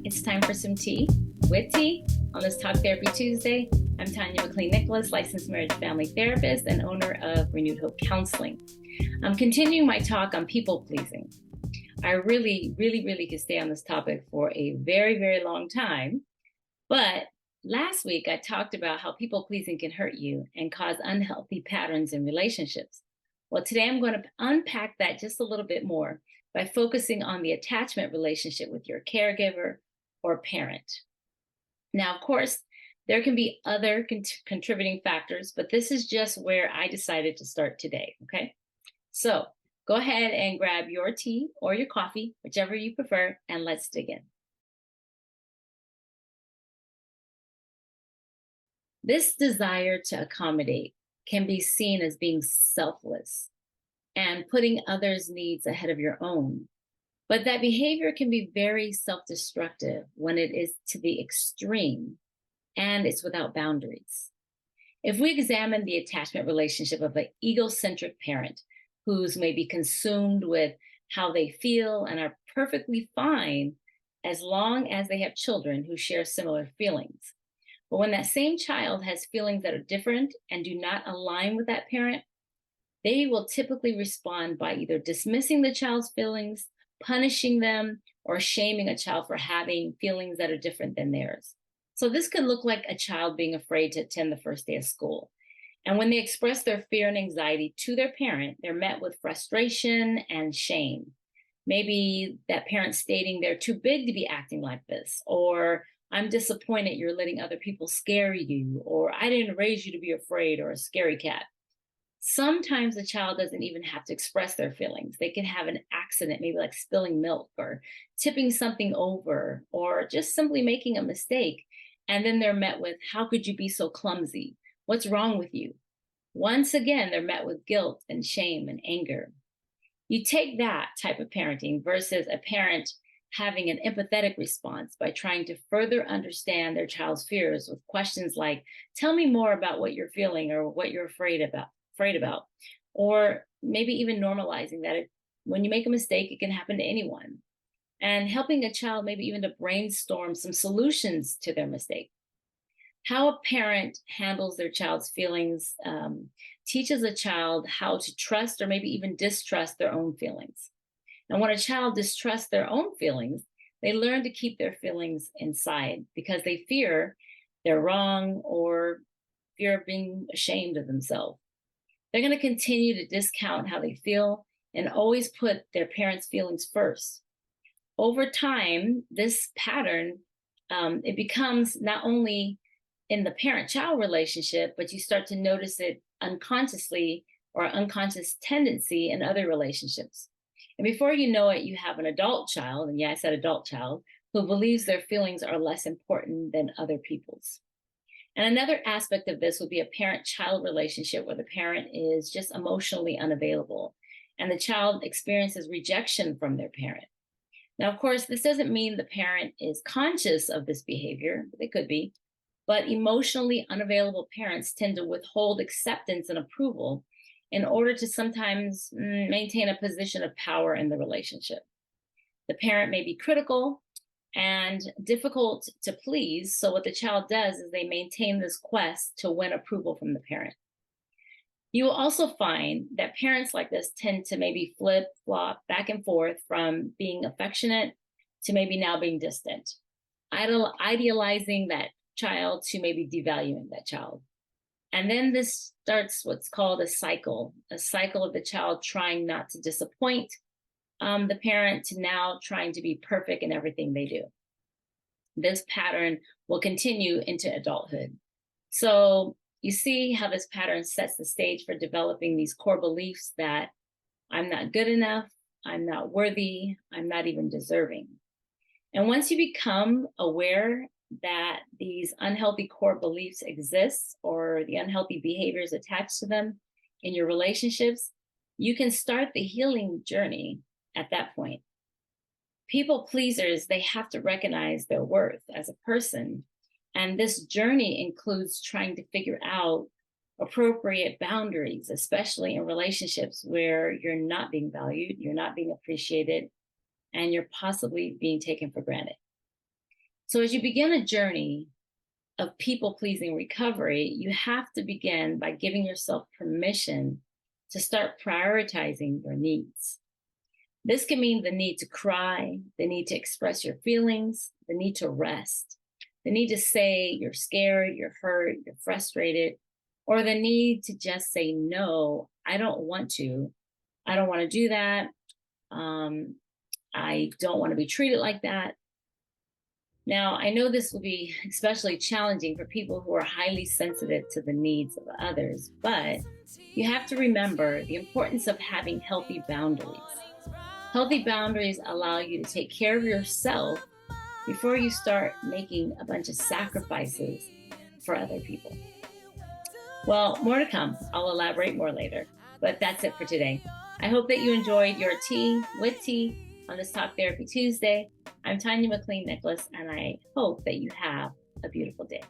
It's time for some tea with tea on this Talk Therapy Tuesday. I'm Tanya McLean-Nicholas, licensed marriage family therapist and owner of Renewed Hope Counseling. I'm continuing my talk on people pleasing. I really could stay on this topic for a very, very long time. But last week, I talked about how people pleasing can hurt you and cause unhealthy patterns in relationships. Well, today I'm going to unpack that just a little bit more by focusing on the attachment relationship with your caregiver or parent. Now, of course, there can be other contributing factors, but this is just where I decided to start today, okay? So go ahead and grab your tea or your coffee, whichever you prefer, and let's dig in. This desire to accommodate can be seen as being selfless and putting others' needs ahead of your own. But that behavior can be very self-destructive when it is to the extreme and it's without boundaries. If we examine the attachment relationship of an egocentric parent who's maybe consumed with how they feel and are perfectly fine as long as they have children who share similar feelings. But when that same child has feelings that are different and do not align with that parent, they will typically respond by either dismissing the child's feelings, punishing them, or shaming a child for having feelings that are different than theirs. So this could look like a child being afraid to attend the first day of school. And when they express their fear and anxiety to their parent, they're met with frustration and shame. Maybe that parent stating they're too big to be acting like this, or I'm disappointed you're letting other people scare you, or I didn't raise you to be afraid or a scary cat. Sometimes the child doesn't even have to express their feelings. They can have an accident, maybe like spilling milk or tipping something over, or just simply making a mistake. And then they're met with, how could you be so clumsy? What's wrong with you? Once again, they're met with guilt and shame and anger. You take that type of parenting versus a parent having an empathetic response by trying to further understand their child's fears with questions like, tell me more about what you're feeling or what you're afraid about, or maybe even normalizing that when you make a mistake, it can happen to anyone, and helping a child maybe even to brainstorm some solutions to their mistake. How a parent handles their child's feelings teaches a child how to trust or maybe even distrust their own feelings. And when a child distrusts their own feelings, they learn to keep their feelings inside because they fear they're wrong or fear of being ashamed of themselves. They're going to continue to discount how they feel and always put their parents' feelings first. Over time, this pattern, it becomes not only in the parent-child relationship, but you start to notice it unconsciously or unconscious tendency in other relationships. And before you know it, you have an adult child, and yeah, I said adult child, who believes their feelings are less important than other people's. And another aspect of this would be a parent-child relationship where the parent is just emotionally unavailable and the child experiences rejection from their parent. Now, of course, this doesn't mean the parent is conscious of this behavior, they could be, but emotionally unavailable parents tend to withhold acceptance and approval in order to sometimes maintain a position of power in the relationship. The parent may be critical and difficult to please. So what the child does is they maintain this quest to win approval from the parent. You will also find that parents like this tend to maybe flip-flop back and forth from being affectionate to maybe now being distant, idealizing that child to maybe devaluing that child. And then this starts what's called a cycle of the child trying not to disappoint the parent to now trying to be perfect in everything they do. This pattern will continue into adulthood. So you see how this pattern sets the stage for developing these core beliefs that I'm not good enough, I'm not worthy, I'm not even deserving. And once you become aware that these unhealthy core beliefs exist or the unhealthy behaviors attached to them in your relationships, you can start the healing journey at that point. People pleasers, they have to recognize their worth as a person. And this journey includes trying to figure out appropriate boundaries, especially in relationships where you're not being valued, you're not being appreciated, and you're possibly being taken for granted. So, as you begin a journey of people pleasing recovery, you have to begin by giving yourself permission to start prioritizing your needs. This can mean the need to cry, the need to express your feelings, the need to rest, the need to say you're scared, you're hurt, you're frustrated, or the need to just say, no, I don't want to. I don't want to do that. Um, I don't want to be treated like that. Now, I know this will be especially challenging for people who are highly sensitive to the needs of others, but you have to remember the importance of having healthy boundaries. Healthy boundaries allow you to take care of yourself before you start making a bunch of sacrifices for other people. Well, more to come. I'll elaborate more later, but that's it for today. I hope that you enjoyed your tea with tea on this Talk Therapy Tuesday. I'm Tanya McLean Nicholas, and I hope that you have a beautiful day.